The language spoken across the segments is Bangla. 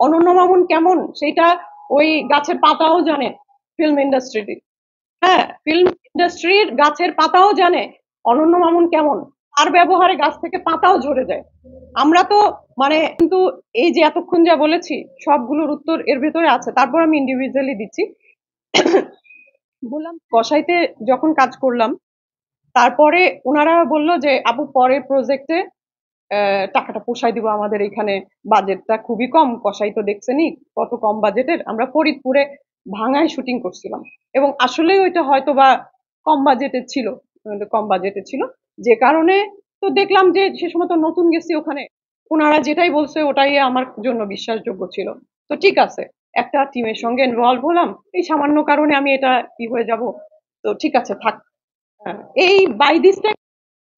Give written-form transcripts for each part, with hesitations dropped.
অনন্য মামুন কেমন সেটা ওই গাছের পাতাও জানে ফিল্ম ইন্ডাস্ট্রিতে। হ্যাঁ, ফিল্ম ইন্ডাস্ট্রির গাছের পাতাও জানে অনন্য মামুন কেমন। তার ব্যবহারে গাছ থেকে পাতাও ঝরে যায়। আমরা তো মানে কিন্তু এই যে এতক্ষণ যা বলেছি সবগুলোর উত্তর এর ভেতরে আছে, তারপর আমি ইন্ডিভিজুয়ালি দিচ্ছি। বললাম কসাইতে যখন কাজ করলাম, তারপরে ওনারা বলল যে আপু পরের প্রজেক্টে টাকাটা পোষায় দিব, আমাদের এখানে বাজেটটা খুবই কম, কসাই তো দেখছেনই কত কম বাজেটের। আমরা ফরিদপুরে ভাঙায় শুটিং করছিলাম এবং আসলেই ওইটা হয়তো বা কম বাজেটের ছিল, কম বাজেটের ছিল, যে কারণে তো দেখলাম যে সে সময় তো নতুন গেছি ওখানে, ওনারা যেটাই বলছে ওটাই আমার জন্য বিশ্বাসযোগ্য ছিল। তো ঠিক আছে, একটা টিমের সঙ্গে ইনভলভ হলাম, এই সামান্য কারণে আমি এটা কি হয়ে যাব, তো ঠিক আছে থাক। এই বাই দিস টাইম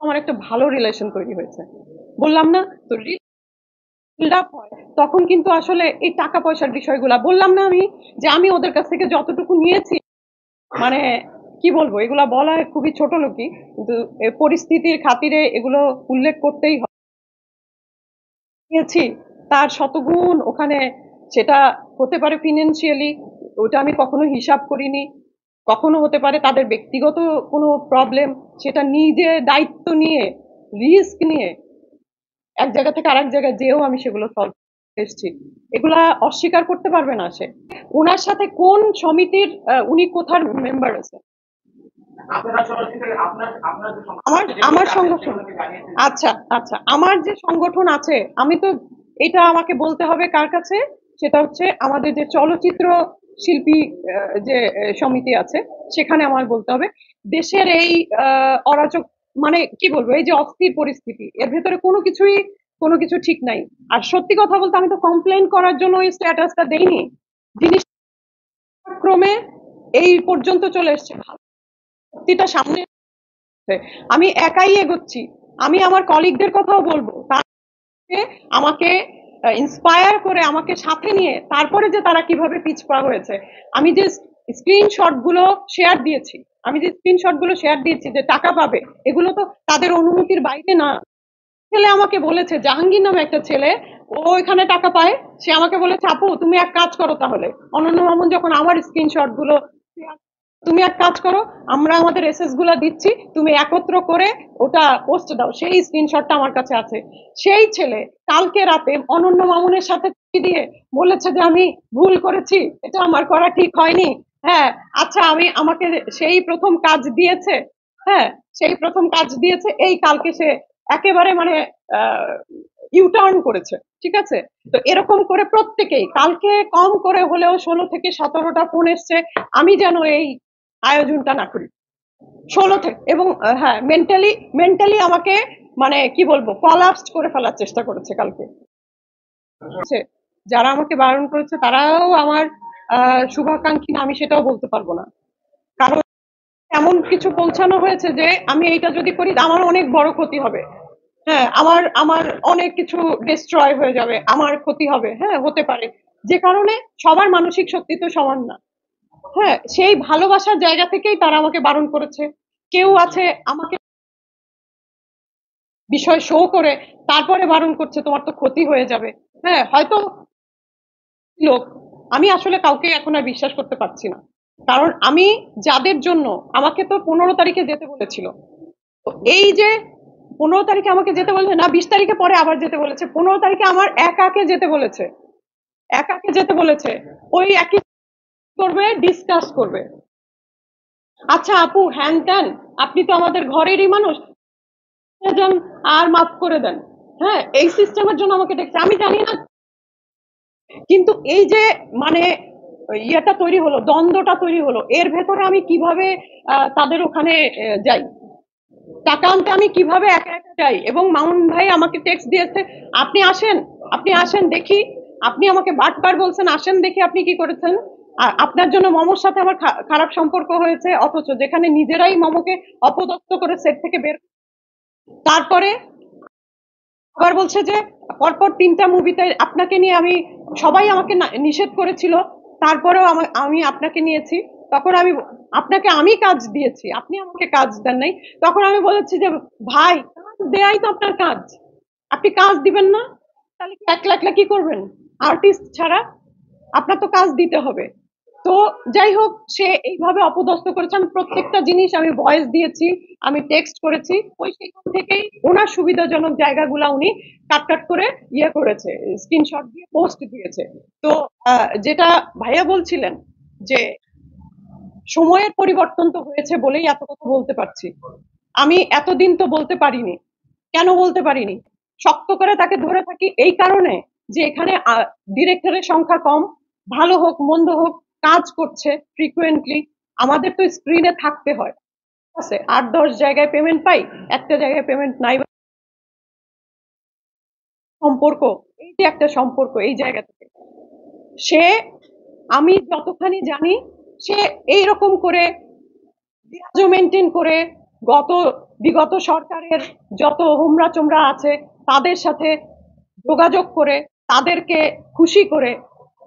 আমার একটা ভালো রিলেশন তৈরি হয়েছে, বললাম না? তো বিল্ড আপ হয় তখন কিন্তু আসলে এই টাকা পয়সার বিষয়গুলা বললাম না আমি, যে আমি ওদের কাছ থেকে যতটুকু নিয়েছি, মানে কি বলবো, এগুলা বলা খুবই ছোট লোকই, কিন্তু পরিস্থিতির খাতিরে এগুলো উল্লেখ করতেই হয়। নিয়েছি তার শতগুণ ওখানে, সেটা হতে পারে ফিনান্সিয়ালি, ওটা আমি কখনো হিসাব করিনি, কখনো হতে পারে তাদের ব্যক্তিগত কোনো প্রবলেম, সেটা নিজে দায়িত্ব নিয়ে রিস্ক নিয়ে এক জায়গা থেকে আরেক জায়গায় যেও আমি সেগুলো সলভ এসেছি। এগুলা অস্বীকার করতে পারবে না সে। উনার সাথে কোন সমিতির উনি কোথার মেম্বার আছে? আমার আমার সংগঠন। আচ্ছা আচ্ছা, আমার যে সংগঠন আছে, আমি তো এটা আমাকে বলতে হবে কার কাছে, সেটা হচ্ছে আমাদের যে চলচ্চিত্র শিল্পী যে সমিতি আছে, সেখানে আমার বলতে হবে। দেশের এই অরাজক, মানে কি বলবো, এই যে অস্থির পরিস্থিতি, এর ভেতরে কোনো কিছু ঠিক নাই। আর সত্যি কথা বলতে আমি তো কমপ্লেন করার জন্য ওই স্ট্যাটাসটা দেইনি, জিনিস ক্রমে এই পর্যন্ত চলে এসছে, সত্যিটা সামনে আসছে। আমি একাই এগোচ্ছি, আমি আমার কলিগদের কথাও বলবো, তাকে আমাকে ইন্সপায়ার করে আমাকে সাথে নিয়ে তারপরে যে তারা কিভাবে পিছপা হয়েছে। আমি যে স্ক্রিনশট গুলো শেয়ার দিয়েছি, যে টাকা পাবে, এগুলো তো তাদের অনুমতির বাইরে না। ছেলে আমাকে বলেছে, জাহাঙ্গীর নামে একটা ছেলে, ও এখানে টাকা পায়, সে আমাকে বলেছে আপু তুমি এক কাজ করো, তাহলে অনন্য মামুন যখন আমার স্ক্রিনশট গুলো, তুমি এক কাজ করো, আমরা আমাদের এসএস গুলা দিচ্ছি, তুমি একত্র করে ওটা পোস্ট দাও। সেই স্ক্রিনশটটা আমার কাছে আছে। সেই ছেলে কালকে রাতে অনন্য মামুনের সাথে দিয়ে বলেছে যে আমি ভুল করেছি, এটা আমার করা ঠিক হয়নি। হ্যাঁ, আচ্ছা, আমাকে সেই প্রথম কাজ দিয়েছে। হ্যাঁ, সেই প্রথম কাজ দিয়েছে, এই কালকে সে একেবারে মানে ইউটার্ন করেছে। ঠিক আছে, তো এরকম করে প্রত্যেকেই কালকে কম করে হলেও 16 থেকে 17টা ফোন এসছে, আমি যেন এই আয়োজনটা না করি। 16 থেকে, এবং হ্যাঁ, মেন্টালি আমাকে মানে কি বলবো, কলাপস করে ফেলার চেষ্টা করেছে কালকে। যারা আমাকে বারণ করেছে তারাও আমার শুভাকাঙ্ক্ষী না, আমি সেটাও বলতে পারবো না, কারণ এমন কিছু পৌঁছানো হয়েছে যে আমি এইটা যদি করি আমার অনেক বড় ক্ষতি হবে। হ্যাঁ, আমার আমার অনেক কিছু ডিস্ট্রয় হয়ে যাবে, আমার ক্ষতি হবে, হ্যাঁ হতে পারে, যে কারণে সবার মানসিক শক্তি তো সমান না। হ্যাঁ, সেই ভালোবাসার জায়গা থেকেই তারা আমাকে বারণ করেছে। কেউ আছে আমাকে বিষয় শো করে তারপরে বারণ করছে, তোমার তো ক্ষতি হয়ে যাবে। হ্যাঁ, হয়তো লোক, আমি আসলে কাউকে এখন আর বিশ্বাস করতে পারছি না, কারণ আমি যাদের জন্য, আমাকে তো 15 তারিখে যেতে বলেছিল, তো এই যে 15 তারিখে আমাকে যেতে বলেছে না, 20 তারিখে পরে আবার যেতে বলেছে, 15 তারিখে আমার একাকে যেতে বলেছে, ওই একই করবে, ডিসকাস করবে। আচ্ছা আপু, হ্যান ত্যান, আপনি তো আমাদের ঘরেরই মানুষ, যান আর মাফ করে দেন। হ্যাঁ, এই সিস্টেমের জন্য আমাকে দেখছে, আমি জানি না, কিন্তু এই যে মানে ইয়েটা তৈরি হলো, দ্বন্দ্বটা তৈরি হলো, এর ভেতরে আমি কিভাবে তাদের ওখানে যাই, টাকা আনতে আমি কিভাবে একা একা যাই, এবং মামুন ভাই আমাকে টেক্সট দিয়েছে, আপনি আসেন, দেখি, আপনি আমাকে বারবার বলছেন আসেন দেখি আপনি কি করেছেন। আর আপনার জন্য মমর সাথে আমার খারাপ সম্পর্ক হয়েছে, অথচ যেখানে নিজেরাই মমকে অপদস্থ করে সেট থেকে বের, তারপরে আবার বলছে যে পরপর 3টা মুভিতে আপনাকে নিয়ে আমি, সবাই আমাকে নিষেধ করেছিল, তারপরেও আমি আপনাকে নিয়েছি, তখন আমি আপনাকে আমি কাজ দিয়েছি, আপনি আমাকে কাজ দেন নাই। তখন আমি বলেছি যে ভাই, কাজ দেয়াই তো আপনার কাজ, আপনি কাজ দিবেন না, তাহলে কি একলা একলা কি করবেন? আর্টিস্ট ছাড়া আপনার তো কাজ দিতে হবে। তো যাই হোক, সে এইভাবে অপদস্থ করেছে। আমি প্রত্যেকটা জিনিস আমি ভয়েস দিয়েছি, আমি টেক্সট করেছি। ওই সেখান থেকেই ওনার সুবিধাজনক জায়গাগুলা উনি কাট কাট করে ইয়ে করেছে, স্ক্রিনশট দিয়ে পোস্ট দিয়েছে। তো যেটা ভাইয়া বলছিলেন যে সময়ের পরিবর্তন তো হয়েছে বলেই এত কথা বলতে পারছি। আমি এতদিন তো বলতে পারিনি। কেন বলতে পারিনি? শক্ত করে তাকে ধরে থাকি এই কারণে যে এখানে ডিরেক্টরের সংখ্যা কম, ভালো হোক মন্দ হোক কাজ করছে ফ্রিকুয়েন্টলি। আমাদের তো স্ক্রিনে থাকতে হয়, ঠিক আছে? ৮-১০ জায়গায় পেমেন্ট পাই, একটা জায়গায় পেমেন্ট নাই। সম্পর্ক, এই যে একটা সম্পর্ক এই জায়গা থেকে সে, আমি যতখানি জানি, সে এইরকম করে মেনটেন করে বিগত সরকারের যত হোমরা চোমরা আছে তাদের সাথে যোগাযোগ করে তাদেরকে খুশি করে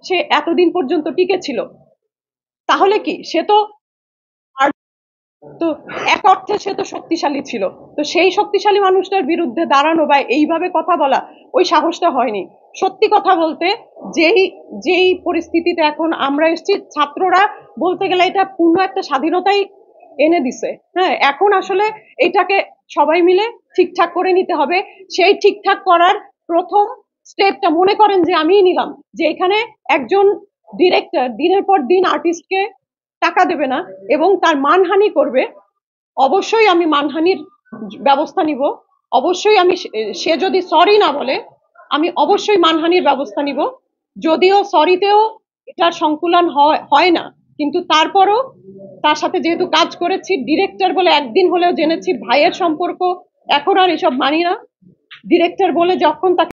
সে এতদিন পর্যন্ত টিকে ছিল। তাহলে কি সে তো, আর তো এক অর্থে সে তো শক্তিশালী ছিল। তো সেই শক্তিশালী মানুষটার বিরুদ্ধে দাঁড়ানো বা এইভাবে কথা বলা, ওই সাহসটা হয়নি। সত্যি কথা বলতে, যেই যেই পরিস্থিতিতে এখন আমরা এসেছি, ছাত্ররা বলতে গেলে এটা পূর্ণ একটা স্বাধীনতাই এনে দিছে। হ্যাঁ, এখন আসলে এটাকে সবাই মিলে ঠিকঠাক করে নিতে হবে। সেই ঠিকঠাক করার প্রথম স্টেপটা মনে করেন যে আমিই নিলাম, যে এখানে একজন ডিরেক্টর দিনের পর দিন আর্টিস্টকে টাকা দেবে না এবং তার মানহানি করবে। অবশ্যই আমি মানহানির ব্যবস্থা নিব। অবশ্যই আমি, সে যদি সরি না বলে, আমি অবশ্যই মানহানির ব্যবস্থা নিব। যদিও সরিতেও এটার সংকুলান হয় না, কিন্তু তারপরও তার সাথে যেহেতু কাজ করেছি, ডিরেক্টর বলে একদিন হলেও জেনেছি ভাইয়ের সম্পর্ক, এখন আর এসব মানি না। ডিরেক্টর বলে যখন তাকে